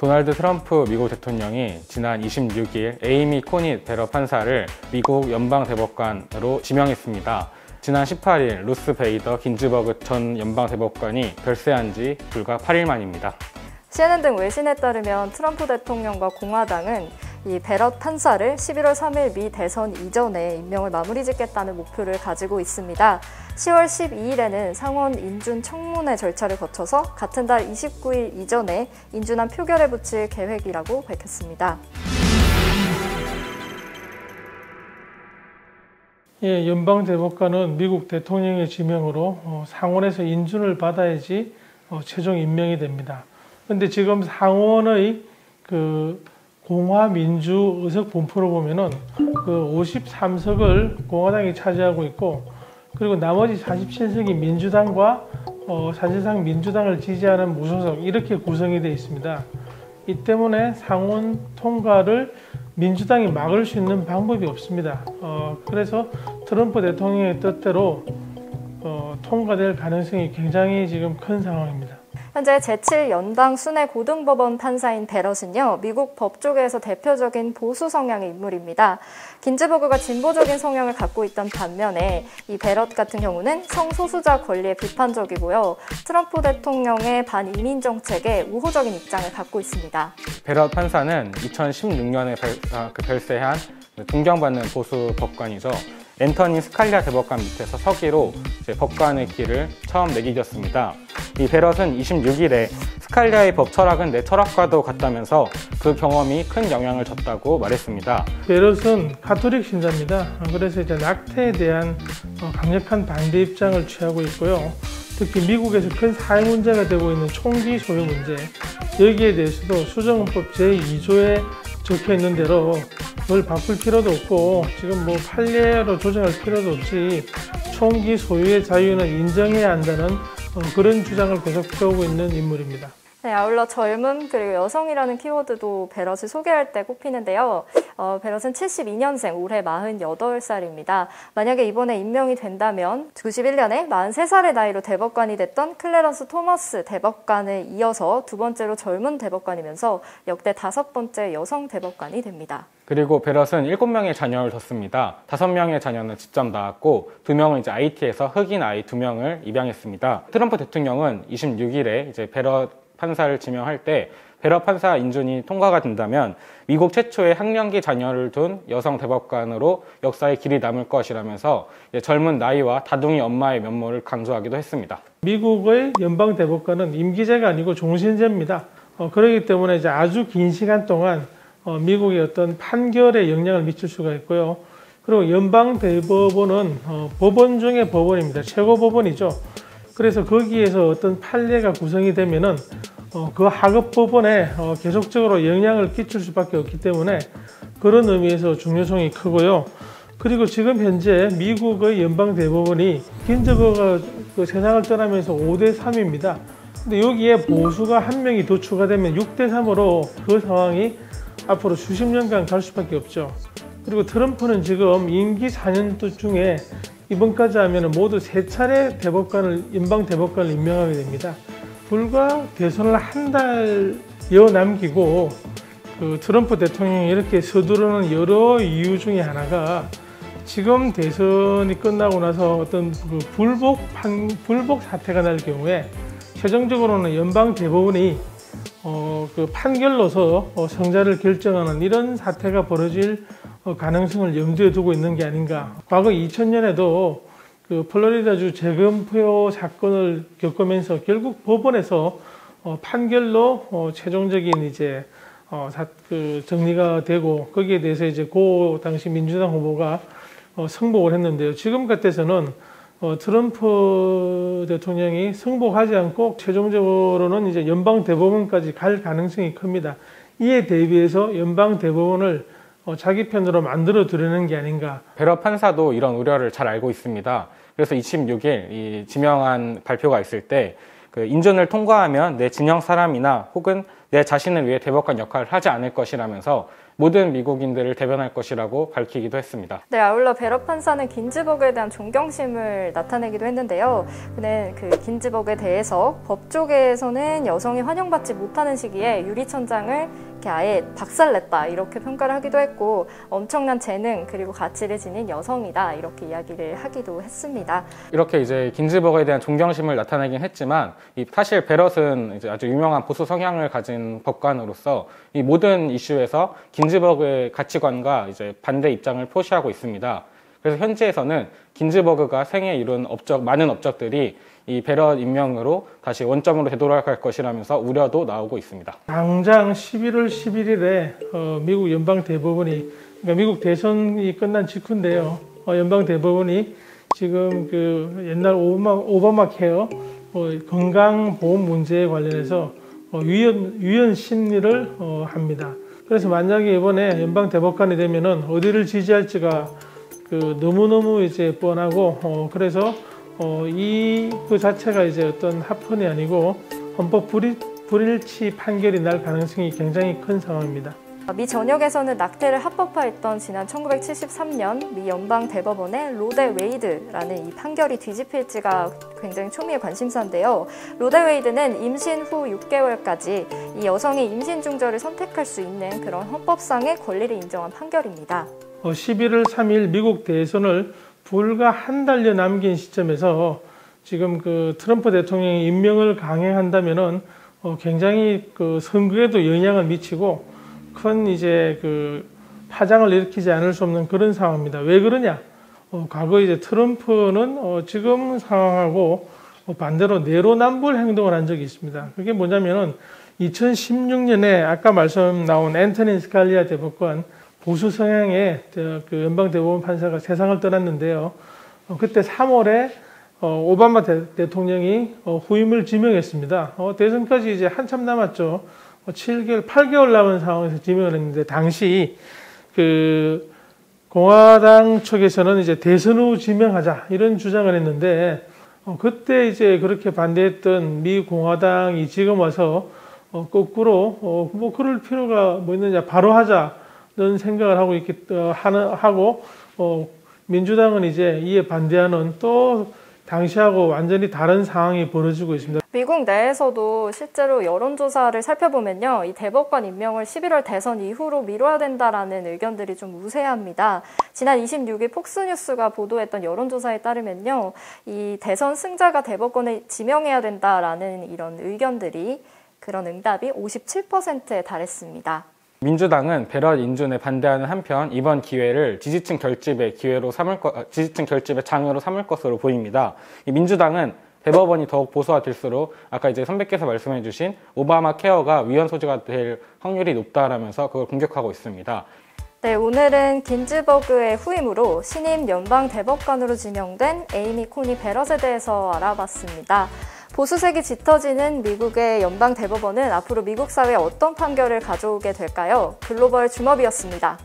도널드 트럼프 미국 대통령이 지난 26일 에이미 코니 베러 판사를 미국 연방대법관으로 지명했습니다. 지난 18일 루스 베이더 긴즈버그 전 연방대법관이 별세한 지 불과 8일 만입니다. CNN 등 외신에 따르면 트럼프 대통령과 공화당은 이 베럿 판사를 11월 3일 미 대선 이전에 임명을 마무리 짓겠다는 목표를 가지고 있습니다. 10월 12일에는 상원 인준 청문회 절차를 거쳐서 같은 달 29일 이전에 인준안 표결에 붙일 계획이라고 밝혔습니다. 예, 연방대법관은 미국 대통령의 지명으로 상원에서 인준을 받아야지 최종 임명이 됩니다. 그런데 지금 상원의 공화민주 의석 분포로 보면은 53석을 공화당이 차지하고 있고, 그리고 나머지 47석이 민주당과 사실상 민주당을 지지하는 무소속 이렇게 구성이 되어 있습니다. 이 때문에 상원 통과를 민주당이 막을 수 있는 방법이 없습니다. 그래서 트럼프 대통령의 뜻대로 통과될 가능성이 굉장히 지금 큰 상황입니다. 현재 제7연방 순회 고등법원 판사인 베럿은요, 미국 법조계에서 대표적인 보수 성향의 인물입니다. 긴즈버그가 진보적인 성향을 갖고 있던 반면에 이 베럿 같은 경우는 성소수자 권리에 비판적이고요, 트럼프 대통령의 반이민 정책에 우호적인 입장을 갖고 있습니다. 베럿 판사는 2016년에 별세한 존경받는 보수 법관이죠. 앤터니 스칼리아 대법관 밑에서 서기로 법관의 길을 처음 내디뎠습니다. 이 베럿은 26일에 스칼리아의 법 철학은 내 철학과도 같다면서 그 경험이 큰 영향을 줬다고 말했습니다. 베럿은 가톨릭 신자입니다. 그래서 이제 낙태에 대한 강력한 반대 입장을 취하고 있고요. 특히 미국에서 큰 사회 문제가 되고 있는 총기 소유 문제, 여기에 대해서도 수정헌법 제2조에 적혀 있는 대로 그걸 바꿀 필요도 없고, 지금 판례로 조정할 필요도 없이 총기 소유의 자유는 인정해야 한다는 그런 주장을 계속 펴오고 있는 인물입니다. 네, 아울러 젊음 그리고 여성이라는 키워드도 베럿을 소개할 때 꼽히는데요. 베럿은 72년생, 올해 48살입니다. 만약에 이번에 임명이 된다면 91년에 43살의 나이로 대법관이 됐던 클래런스 토머스 대법관에 이어서 두 번째로 젊은 대법관이면서 역대 5번째 여성 대법관이 됩니다. 그리고 베럿은 7명의 자녀를 뒀습니다. 5명의 자녀는 직접 낳았고 2명은 이제 IT에서 흑인 아이 2명을 입양했습니다. 트럼프 대통령은 26일에 이제 베럿 판사를 지명할 때 베럿 판사 인준이 통과가 된다면 미국 최초의 학령기 자녀를 둔 여성 대법관으로 역사에 길이 남을 것이라면서 젊은 나이와 다둥이 엄마의 면모를 강조하기도 했습니다. 미국의 연방 대법관은 임기제가 아니고 종신제입니다. 그렇기 때문에 이제 아주 긴 시간 동안 미국의 어떤 판결에 영향을 미칠 수가 있고요. 그리고 연방 대법원은 법원 중의 법원입니다. 최고 법원이죠. 그래서 거기에서 어떤 판례가 구성이 되면은 그 하급 법원에 계속적으로 영향을 끼칠 수밖에 없기 때문에 그런 의미에서 중요성이 크고요. 그리고 지금 현재 미국의 연방 대법원이 긴즈버그가 세상을 떠나면서 5대3입니다. 근데 여기에 보수가 한 명이 더 추가되면 6대3으로 그 상황이 앞으로 수십 년간 갈 수밖에 없죠. 그리고 트럼프는 지금 임기 4년 중에 이번까지 하면 모두 3차례 연방 대법관을 임명하게 됩니다. 불과 대선을 한 달여 남기고 트럼프 대통령이 이렇게 서두르는 여러 이유 중에 하나가, 지금 대선이 끝나고 나서 어떤 불복 사태가 날 경우에 최종적으로는 연방 대법원이 판결로서 성자를 결정하는 이런 사태가 벌어질 가능성을 염두에 두고 있는 게 아닌가. 과거 2000년에도 플로리다주 재검표 사건을 겪으면서 결국 법원에서 판결로 최종적인 이제 정리가 되고, 거기에 대해서 이제 그 당시 민주당 후보가 승복을 했는데요. 지금 같아서는 트럼프 대통령이 승복하지 않고 최종적으로는 이제 연방 대법원까지 갈 가능성이 큽니다. 이에 대비해서 연방 대법원을 자기 편으로 만들어 두려는 게 아닌가. 베럿 판사도 이런 우려를 잘 알고 있습니다. 그래서 26일 이 지명안 발표가 있을 때 인준을 통과하면 내 진영 사람이나 혹은 내 자신을 위해 대법관 역할을 하지 않을 것이라면서 모든 미국인들을 대변할 것이라고 밝히기도 했습니다. 네, 아울러 베러 판사는 긴즈버그에 대한 존경심을 나타내기도 했는데요. 그는 그 긴즈버그에 대해서 법조계에서는 여성이 환영받지 못하는 시기에 유리천장을 이렇게 아예 박살냈다 이렇게 평가를 하기도 했고, 엄청난 재능 그리고 가치를 지닌 여성이다 이렇게 이야기를 하기도 했습니다. 이렇게 이제 긴즈버그에 대한 존경심을 나타내긴 했지만 사실 베럿은 이제 아주 유명한 보수 성향을 가진 법관으로서 이 모든 이슈에서 긴즈버그의 가치관과 이제 반대 입장을 표시하고 있습니다. 그래서 현지에서는 긴즈버그가 생애 이룬 많은 업적들이 이 베럿 임명으로 다시 원점으로 되돌아갈 것이라면서 우려도 나오고 있습니다. 당장 11월 11일에 미국 연방대법원이, 그러니까 미국 대선이 끝난 직후인데요. 연방대법원이 지금 그 옛날 오바마 케어 건강보험 문제에 관련해서 위헌 심리를 합니다. 그래서 만약에 이번에 연방대법관이 되면은 어디를 지지할지가 너무너무 이제 뻔하고, 그래서 그 자체가 이제 어떤 합헌이 아니고 헌법 불일치 판결이 날 가능성이 굉장히 큰 상황입니다. 미 전역에서는 낙태를 합법화했던 지난 1973년 미 연방대법원의 로데 웨이드라는 이 판결이 뒤집힐지가 굉장히 초미의 관심사인데요. 로데 웨이드는 임신 후 6개월까지 이 여성이 임신 중절을 선택할 수 있는 그런 헌법상의 권리를 인정한 판결입니다. 11월 3일 미국 대선을 불과 한 달여 남긴 시점에서 지금 그 트럼프 대통령이 임명을 강행한다면은 굉장히 그 선거에도 영향을 미치고 큰 이제 그 파장을 일으키지 않을 수 없는 그런 상황입니다. 왜 그러냐? 과거 이제 트럼프는 지금 상황하고 반대로 내로남불 행동을 한 적이 있습니다. 그게 뭐냐면은 2016년에 아까 말씀 나온 앤토니 스칼리아 대법관 보수 성향의 그 연방대법원 판사가 세상을 떠났는데요. 그때 3월에 오바마 대통령이 후임을 지명했습니다. 대선까지 이제 한참 남았죠. 7개월, 8개월 남은 상황에서 지명을 했는데, 당시 그 공화당 측에서는 이제 대선 후 지명하자 이런 주장을 했는데, 그때 이제 그렇게 반대했던 미 공화당이 지금 와서 거꾸로 뭐 그럴 필요가 뭐 있느냐, 바로 하자는 생각을 하고 민주당은 이제 이에 반대하는, 또 당시하고 완전히 다른 상황이 벌어지고 있습니다. 미국 내에서도 실제로 여론조사를 살펴보면요, 이 대법관 임명을 11월 대선 이후로 미뤄야 된다라는 의견들이 좀 우세합니다. 지난 26일 폭스뉴스가 보도했던 여론조사에 따르면요, 이 대선 승자가 대법관을 지명해야 된다라는 이런 의견들이, 그런 응답이 57%에 달했습니다. 민주당은 베럿 인준에 반대하는 한편 이번 기회를 지지층 결집의 장으로 삼을 것으로 보입니다. 이 민주당은 대법원이 더욱 보수화될수록 아까 이제 선배께서 말씀해주신 오바마 케어가 위헌 소지가 될 확률이 높다라면서 그걸 공격하고 있습니다. 네, 오늘은 긴즈버그의 후임으로 신임 연방 대법관으로 지명된 에이미 코니 베럿에 대해서 알아봤습니다. 보수색이 짙어지는 미국의 연방 대법원은 앞으로 미국 사회에 어떤 판결을 가져오게 될까요? 글로벌 줌업이었습니다.